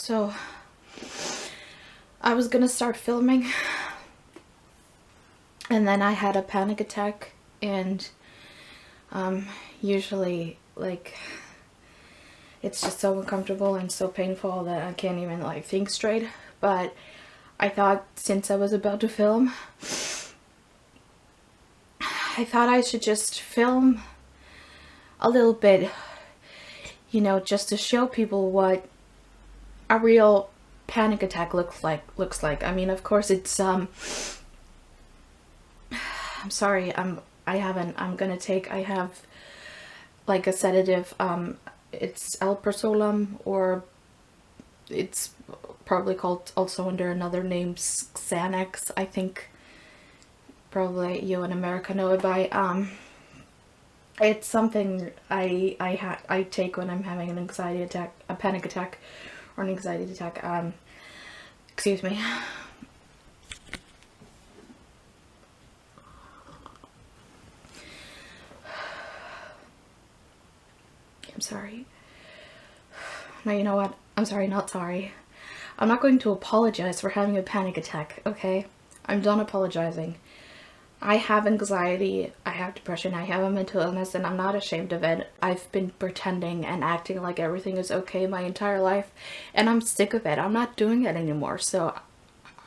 So I was gonna start filming and then I had a panic attack, and usually like it's just so uncomfortable and so painful that I can't even like think straight. But I thought since I was about to film, I thought I should just film a little bit, you know, just to show people what a real panic attack looks like. I mean, of course it's I'm sorry, I have like a sedative, it's alprazolam, or it's probably called also under another name Xanax, I think. Probably you in America know it by. It's something I take when I'm having an anxiety attack, a panic attack, or an anxiety attack. Excuse me. I'm sorry. No, you know what? I'm sorry, not sorry. I'm not going to apologize for having a panic attack, okay? I'm done apologizing. I have anxiety, I have depression, I have a mental illness, and I'm not ashamed of it. I've been pretending and acting like everything is okay my entire life, and I'm sick of it. I'm not doing it anymore, so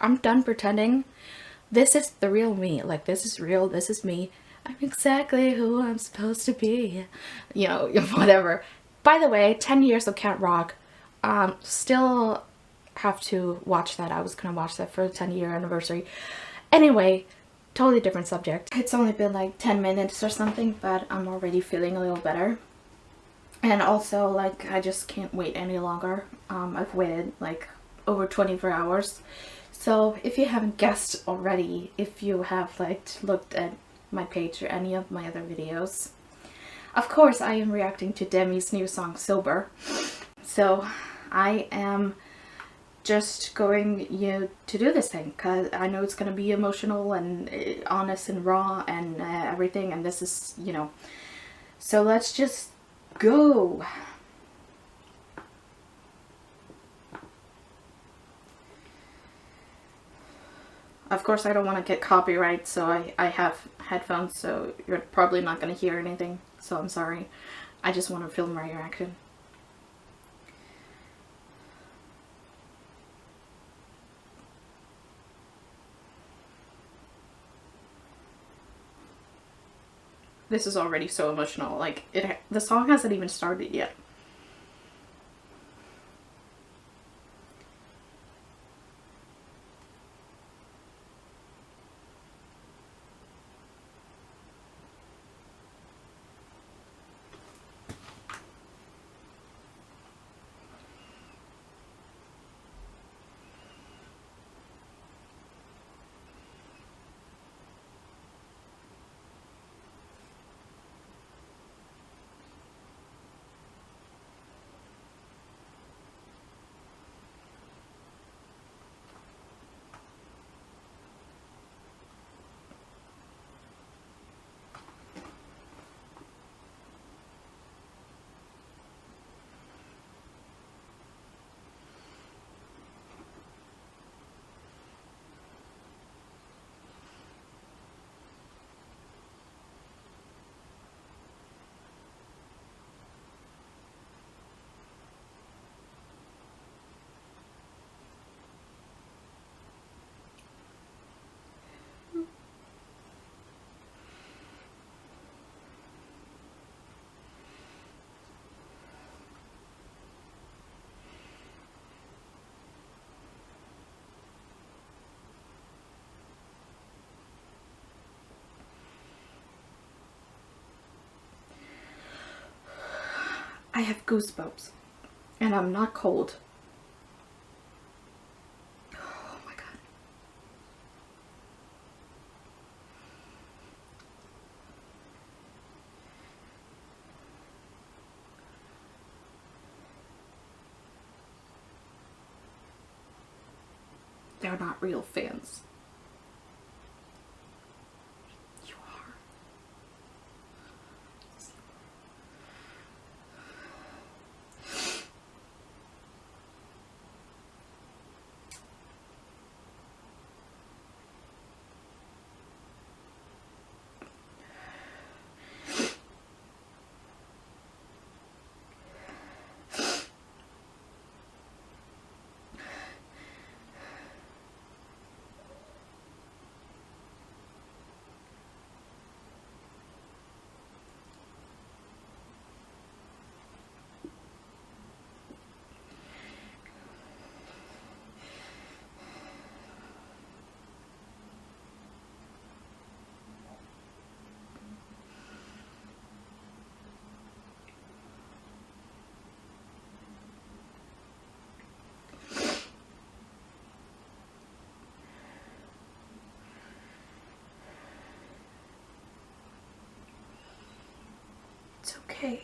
I'm done pretending. This is the real me. Like, this is real, this is me. I'm exactly who I'm supposed to be. You know, whatever. By the way, 10 years of Cat Rock. Still have to watch that. I was gonna watch that for the 10-year anniversary. Anyway, totally different subject. It's only been like 10 minutes or something, but I'm already feeling a little better. And also, like, I just can't wait any longer. I've waited like over 24 hours. So if you haven't guessed already, if you have like looked at my page or any of my other videos, of course I am reacting to Demi's new song Sober. So I am just going to do this thing because I know it's going to be emotional and honest and raw and everything, and this is, you know, so let's just go. Of course I don't want to get copyright, so I have headphones, so you're probably not going to hear anything, so I'm sorry. I just want to film my reaction. This is already so emotional. Like, the song hasn't even started yet. I have goosebumps, and I'm not cold. Oh my god. They're not real fans. You are. okay.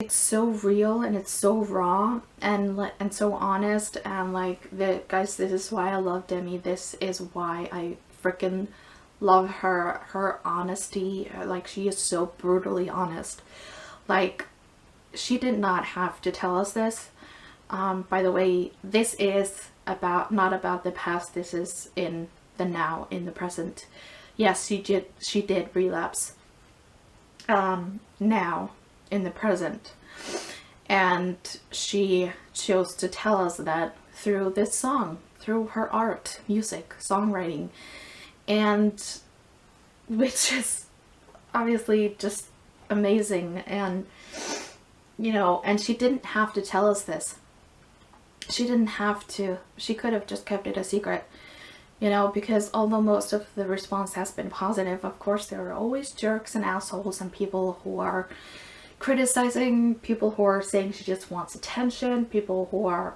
It's so real and it's so raw and so honest, and like, the guys, this is why I love Demi. This is why I freaking love her honesty. Like, she is so brutally honest. Like, she did not have to tell us this. By the way, this is about, not about the past, this is in the now, in the present. Yes, she did relapse now, in the present, and she chose to tell us that through this song, through her art, music, songwriting, and which is obviously just amazing. And you know, and she didn't have to tell us this. She didn't have to. She could have just kept it a secret, you know, because although most of the response has been positive, of course there are always jerks and assholes and people who are criticizing, people who are saying she just wants attention, people who are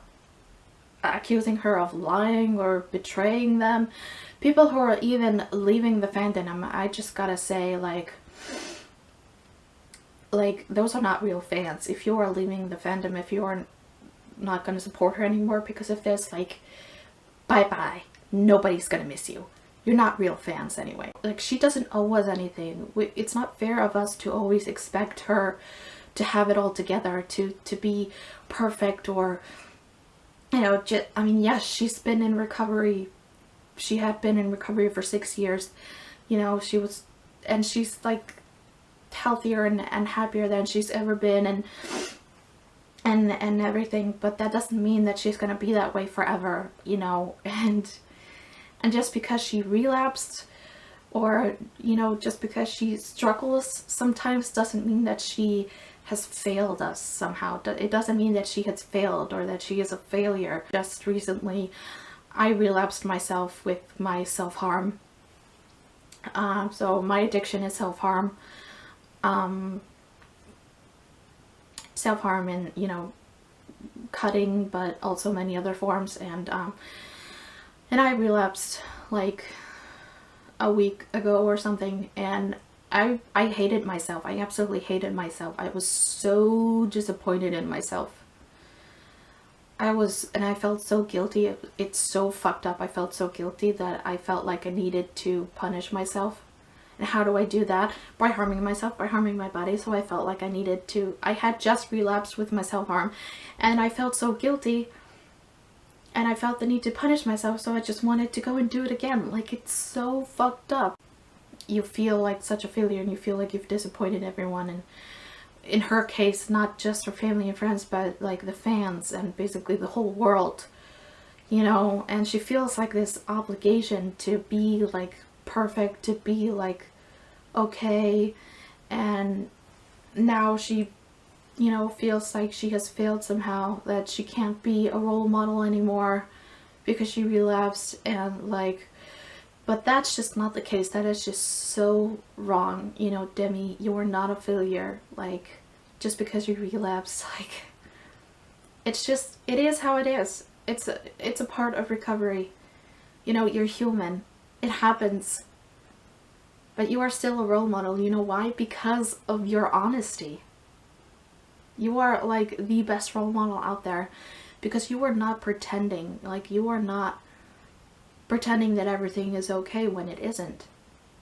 accusing her of lying or betraying them, people who are even leaving the fandom. I just gotta say, like those are not real fans. If you are leaving the fandom, if you are not gonna support her anymore because of this, like, bye bye. Nobody's gonna miss you. You're not real fans anyway. Like, she doesn't owe us anything. It's not fair of us to always expect her to have it all together, to be perfect, or, you know, just, I mean, yes, she's been in recovery. She had been in recovery for 6 years. You know, she was, and she's like healthier and happier than she's ever been, and everything, but that doesn't mean that she's gonna be that way forever, you know. And just because she relapsed, or, you know, just because she struggles sometimes, doesn't mean that she has failed us somehow. It doesn't mean that she has failed or that she is a failure. Just recently I relapsed myself with my self-harm. So my addiction is self-harm. Self-harm in, you know, cutting, but also many other forms. And I relapsed like a week ago or something, and I hated myself. I absolutely hated myself. I was so disappointed in myself. And I felt so guilty. It's so fucked up. I felt so guilty that I felt like I needed to punish myself. And how do I do that? By harming myself, by harming my body. So I felt like I needed to, I had just relapsed with my self-harm, and I felt so guilty, and I felt the need to punish myself, so I just wanted to go and do it again. Like, it's so fucked up. You feel like such a failure, and you feel like you've disappointed everyone, and in her case, not just her family and friends, but like the fans and basically the whole world, you know. And she feels like this obligation to be like perfect, to be like okay, and now she, you know, feels like she has failed somehow, that she can't be a role model anymore because she relapsed. And like, but that's just not the case. That is just so wrong. You know, Demi, you're not a failure. Like, just because you relapse, like, it's just, it is how it is. It's a part of recovery. You know, you're human. It happens. But you are still a role model. You know why? Because of your honesty. You are like the best role model out there, because you are not pretending. Like, you are not pretending that everything is okay when it isn't.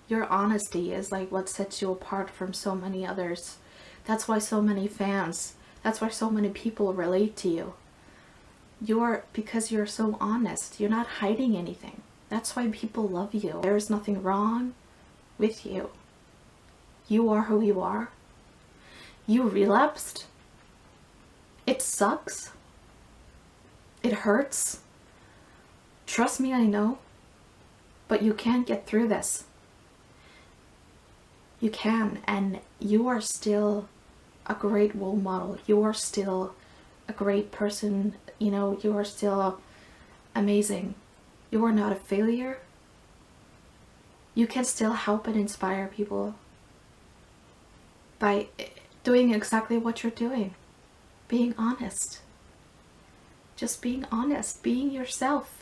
Your honesty is like what sets you apart from so many others. That's why so many fans, that's why so many people relate to you. Because you're so honest. You're not hiding anything. That's why people love you. There's nothing wrong with you. You are who you are. You relapsed. It sucks. It hurts. Trust me, I know. But you can get through this. You can, and you are still a great role model. You are still a great person. You know, you are still amazing. You are not a failure. You can still help and inspire people by doing exactly what you're doing. Being honest. Just being honest. Being yourself.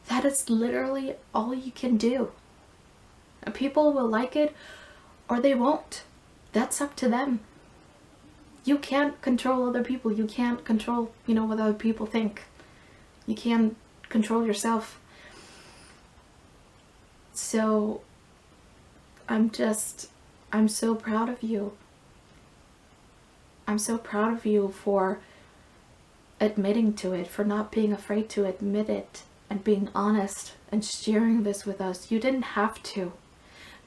That is literally all you can do. And people will like it or they won't. That's up to them. You can't control other people. You can't control, what other people think. You can't control yourself. So I'm so proud of you. I'm so proud of you for admitting to it, for not being afraid to admit it and being honest and sharing this with us. You didn't have to.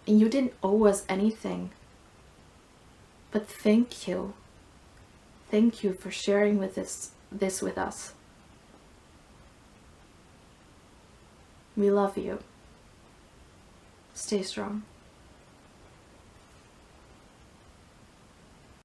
And you didn't owe us anything. But thank you. Thank you for sharing with this with us. We love you. Stay strong.